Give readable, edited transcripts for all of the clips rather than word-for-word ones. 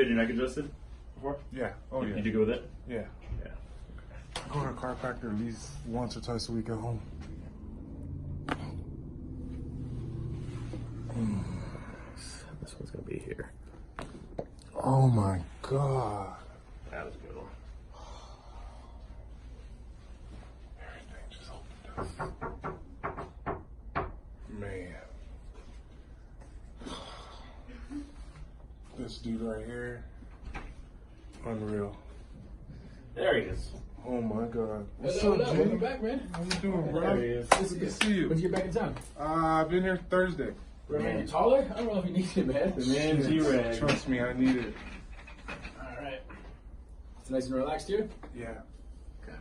Did your neck adjusted before? Yeah. Oh, yeah. Did you go with it? Yeah. Yeah. I go to a chiropractor at least once or twice a week at home. This one's gonna be here. Oh my God. That was a good one. Everything just opened up. Man. This dude right here. Unreal. There he is. Oh my God. What's What up, up? Jay? Welcome back, man. How you doing, bro? There he is. Good to see you. When'd you get back in town? I've been here Thursday. Man, you taller? I don't know if you need it, man. The man G-Rag. Trust me, I need it. All right. It's nice and relaxed here. Yeah. Okay.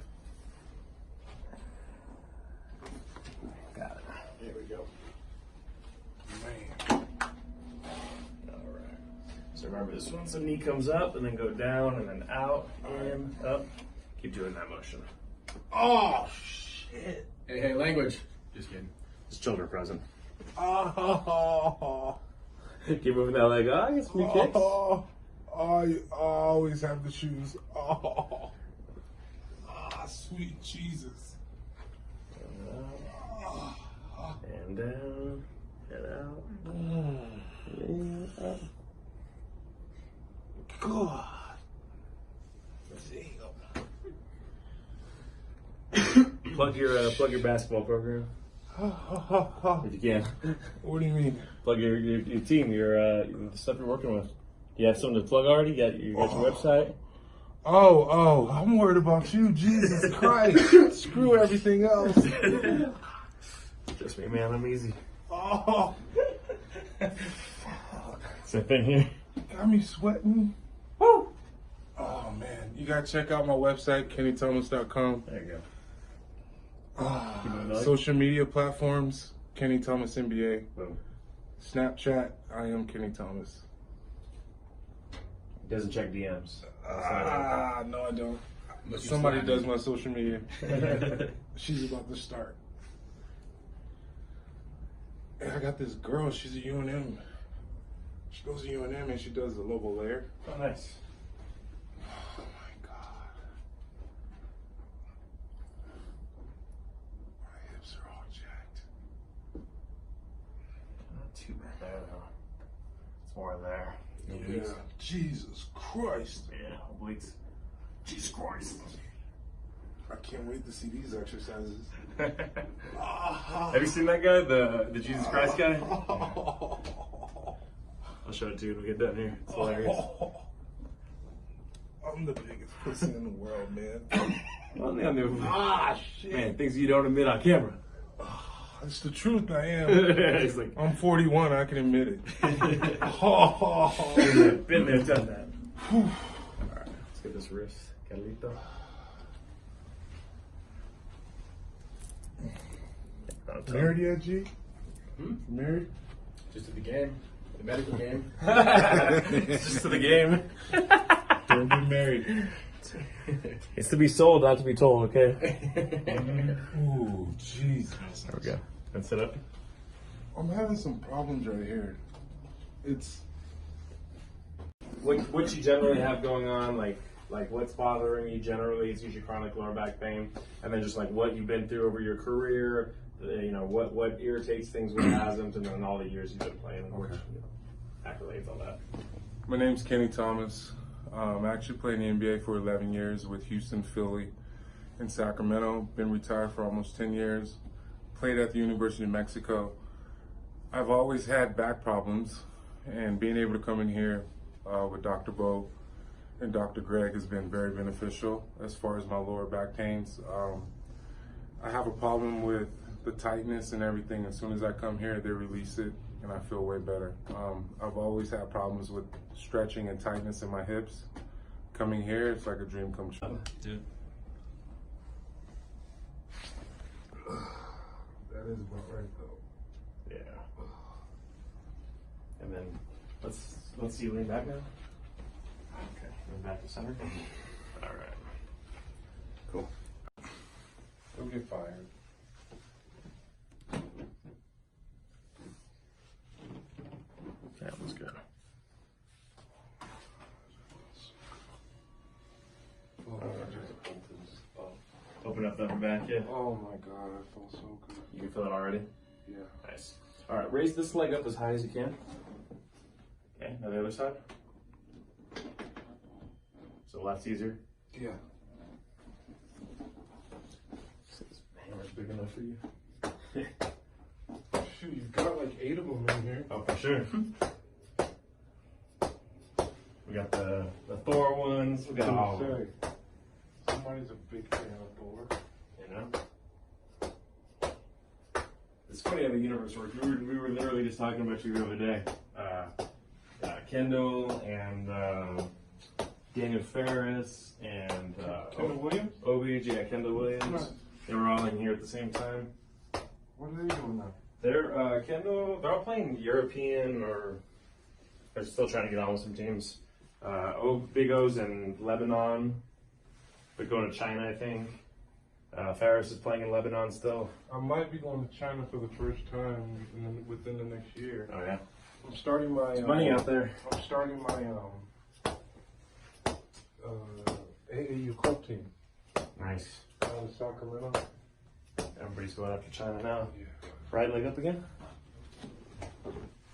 Got it. There we go. Man. All right. So remember, this one, so knee comes up and then go down and then out and up. Keep doing that motion. Oh, shit. Hey, language. Just kidding. There's children present. Oh. Keep moving that leg. Oh, I get some new kicks. Oh, I always have the shoes. Oh, sweet Jesus. And down, and out, and up. God. Plug your basketball program if you can. What do you mean? Plug your team, the stuff you're working with. You have something to plug already? You got your website? Oh, I'm worried about you. Jesus Christ. Screw everything else. Trust me, man, I'm easy. Oh, Same thing here. got me sweating. Woo! Oh, man. You got to check out my website, KennyThomas.com. There you go. Social media platforms, Kenny Thomas NBA. Boom. Snapchat, I am Kenny Thomas. Doesn't check DMs. No, I don't. But somebody does my social media. She's about to start. And I got this girl, she's a UNM. She goes to UNM and she does the Lobo layer. Oh, nice. Oh my God. My hips are all jacked. Not too bad there, though. It's more in there. Yeah. Jesus Christ. Yeah, obliques. Jesus Christ. I can't wait to see these exercises. Have you seen that guy, the Jesus Christ guy? I'll show it to you when we get done here. It's hilarious. I'm the biggest pussy in the world, man. Shit. Man, things you don't admit on camera. It's the truth, I am. It's like, I'm 41, I can admit it. been there, done that. Alright, let's get this wrist. Carlito. Married yet, G? Married? Just to the game. The medical game. Just to the game. Don't be married. It's to be sold, not to be told, okay? Ooh, Jesus. There we go. And sit up. I'm having some problems right here. It's What you generally have going on, like what's bothering you generally, it's usually chronic lower back pain, and then just like what you've been through over your career, what irritates things, what hasn't, and then all the years you've been playing, which accolades, all that. my name's Kenny Thomas. I actually played in the NBA for 11 years with Houston, Philly, and Sacramento. Been retired for almost 10 years. Played at the University of Mexico. I've always had back problems, and being able to come in here with Dr. Bo and Dr. Greg has been very beneficial as far as my lower back pains. I have a problem with the tightness and everything. As soon as I come here, they release it, and I feel way better. I've always had problems with stretching and tightness in my hips. Coming here, it's like a dream come true. Dude. That is about right, though. Yeah. And then let's see you lean back now. Okay. Lean back to center. All right. Cool. Don't get fired. That was good. Open up the upper back, yeah. Oh my god, I feel so good. You can feel it already? Yeah. Nice. All right, raise this leg up as high as you can. Okay, now the other side. So left's easier. Yeah. This hammer's big enough for you. Shoot, you've got like 8 of them in here. Oh, for sure. We got the Thor ones. We got all of them. Somebody's a big fan of Thor. You know? It's funny how the universe works. We were literally just talking about you the other day. Kendall and Daniel Ferris and Kendall Williams? OBJ, Kendall Williams. Nice. They were all in here at the same time. What are they doing now? They're Kendall. They're all playing European, or they're still trying to get on with some teams. Big O's in Lebanon. They're going to China, I think. Ferris is playing in Lebanon still. I might be going to China for the first time within the next year. Oh yeah. I'm starting my. It's money out there. I'm starting my AAU club team Nice. out of Sacramento. Everybody's going after China now. Yeah. Right leg up again.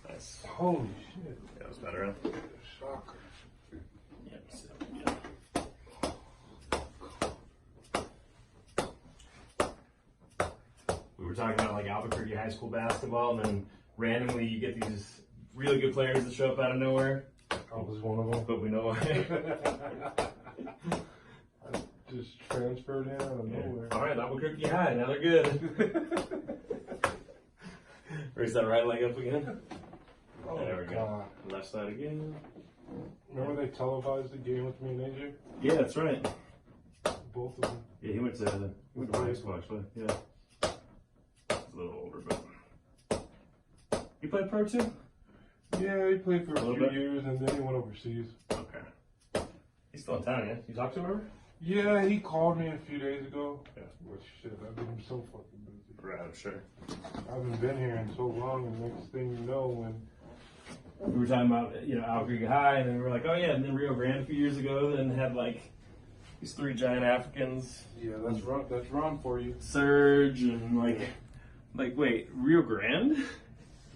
Nice. Holy shit! Yeah, that was better. Huh? Shocker. Yeah, sit up again. We were talking about like Albuquerque high school basketball, and then randomly you get these really good players that show up out of nowhere, I was one of them. but we know why. I just transferred in out of nowhere. All right, Albuquerque High, now they're good. Raise that right leg up again. Oh There we go. God. Left side again. Remember they televised the game with me and AJ? Yeah, that's right. Both of them. Yeah, he went to high school actually. Yeah. He's a little older, but you played pro too? Yeah, he played for a little few bit. years and then he went overseas. Okay. He's still in town, yeah? You talked to him ever? Yeah, he called me a few days ago. Yeah. But shit, I've been so fucking busy. Right, I'm sure. I haven't been here in so long, and next thing you know, when We were talking about, Albuquerque High, and then we were like, oh yeah, and then Rio Grande a few years ago, then had like these 3 giant Africans, that's Ron for you. Surge, and like wait, Rio Grande?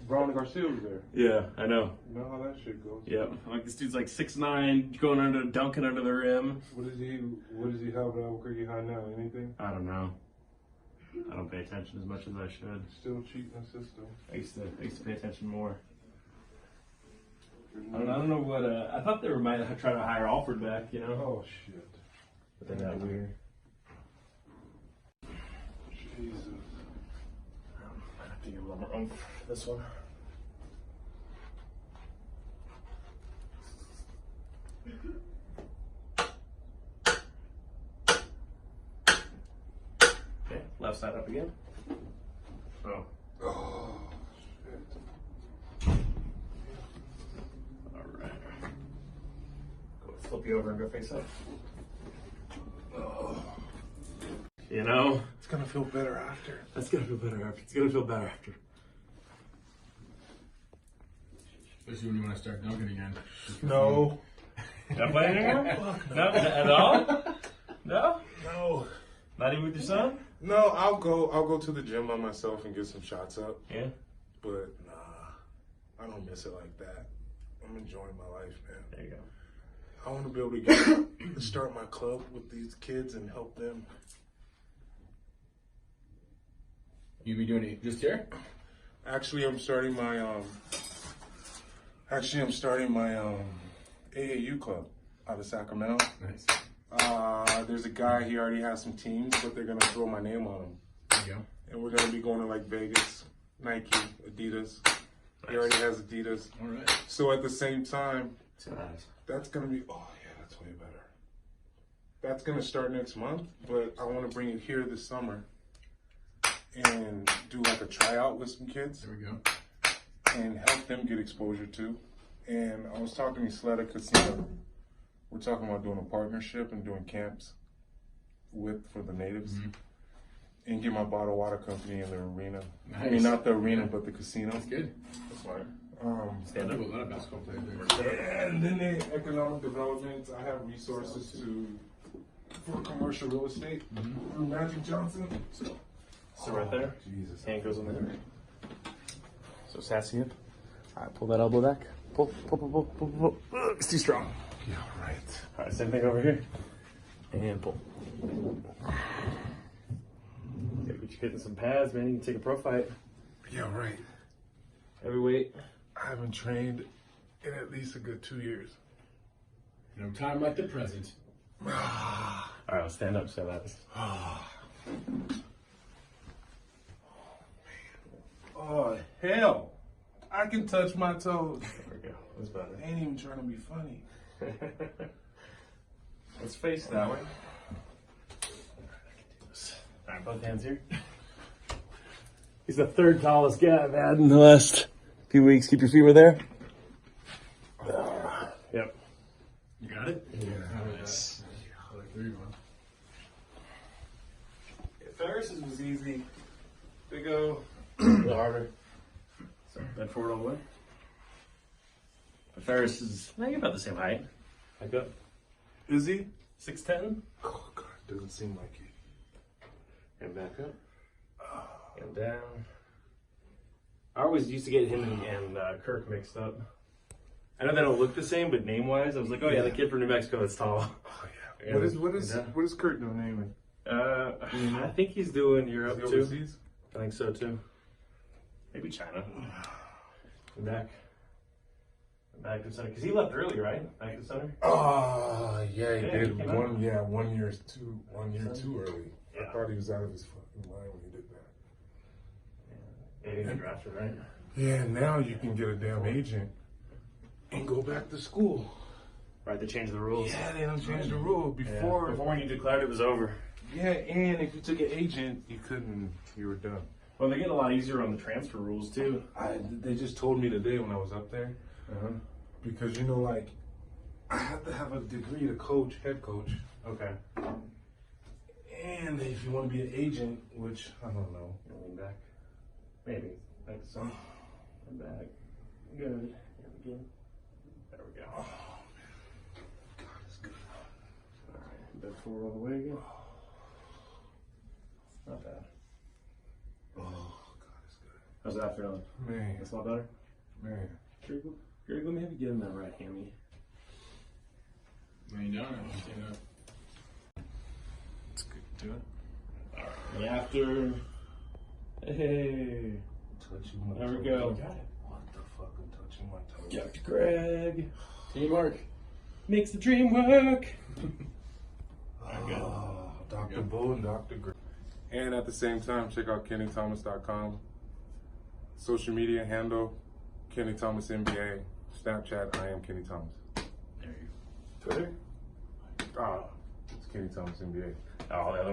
Ron Garcia was there. Yeah, I know. You know how that shit goes. Yeah, like this dude's like 6'9", dunking under the rim. What does he have at Albuquerque High now? Anything? I don't know. I don't pay attention as much as I should. Still cheating the system. I used to pay attention more. I don't know what. I thought they might try to hire Alford back, Oh shit. but they got weird. Jesus. I have to give a little more oomph for this one. Okay, left side up again. Oh, Oh shit. all right. Go flip you over and go face up. Oh. It's gonna feel better after. That's gonna feel better after. It's gonna feel better after. Especially when you want to start dunking again. No. Not playing anymore? Not at all? No? No. Not even with your son? No, I'll go to the gym by myself and get some shots up. Yeah. But nah, I don't miss it like that. I'm enjoying my life, man. There you go. I want to be able to start my club with these kids and help them. You be doing it just here? Actually, I'm starting my AAU club out of Sacramento. Nice. There's a guy, he already has some teams, but they're gonna throw my name on them. There you go. And we're gonna be going to like Vegas, Nike, Adidas. He already has Adidas. All right. So at the same time, Nice. that's gonna be, oh yeah, that's way better. That's gonna start next month, but I wanna bring it here this summer and do like a tryout with some kids There we go. and help them get exposure too. And I was talking to Sleta Casino. We're talking about doing a partnership and doing camps for the natives. Mm-hmm. And get my bottled water company in the arena. Nice. I mean, not the arena, but the casino. That's good. That's smart. I Stand know up. a lot of basketball players there. And then the economic development, I have resources to for commercial real estate through Magic Johnson. So right there, Jesus. hand goes in there. So sassy hip. All right, pull that elbow back. Pull. It's too strong. Yeah, right. All right, same thing over here. And pull. Gotta get you hitting some pads, man. You can take a pro fight. Yeah, right. Heavyweight. I haven't trained in at least a good 2 years. No time like the present. All right, let's stand up. So that's. Oh, hell. I can touch my toes. There we go. That's better. I ain't even trying to be funny. Let's face that way. All right, both hands here. He's the third tallest guy I've had in the last few weeks. Keep your feet right there. Yep. You got it? Yeah. Nice. There you go. Ferris's was easy. They go a little harder. So bend forward all the way. But Ferris is, I think, about the same height. Back up. Is he? 6'10". Oh, God. Doesn't seem like it. And back up. And down. I always used to get him and Kirk mixed up. I know they don't look the same, but name-wise, I was like, oh yeah, the kid from New Mexico that's tall. Oh, yeah. What is Kurt doing naming? I think he's doing Europe Is he too. overseas? I think so too. Maybe China. And back. And back to center. Because he left early, right? Back to center. Oh, yeah, he Yeah, did. he came out. 1 year too early. Yeah. I thought he was out of his fucking mind when he did that. Yeah, he didn't drafted, right? Yeah, now you can get a damn agent and go back to school. Right, they changed the rules. Yeah, they don't change the rule. Yeah. Before, Before when you declared it was over. yeah, and if you took an agent, you were done. Well, they get a lot easier on the transfer rules too. They just told me today when I was up there, Uh-huh. because like, I have to have a degree to coach, head coach, Okay. and if you want to be an agent, which I don't know. Lean back. Maybe. Back to center. And back. Good. And again. There we go. God, it's good. Alright. Bend forward all the way again. Not bad. Oh, God, it's good. How's that feeling? Man, That's a lot better? man. Greg, let me have you get in that right hammy. Laying down or stand up? That's good. Do it. Alright. After. Hey. Touching my There we toes. go. Got it. What the fuck? I'm touching my toes. Dr. Greg. Teamwork. Makes the dream work. Oh, Dr. Bo and Dr. Gray. And at the same time, check out KennyThomas.com. Social media handle, Kenny Thomas NBA. Snapchat, I am Kenny Thomas. There you go. Twitter? It's Kenny Thomas NBA. Oh, the other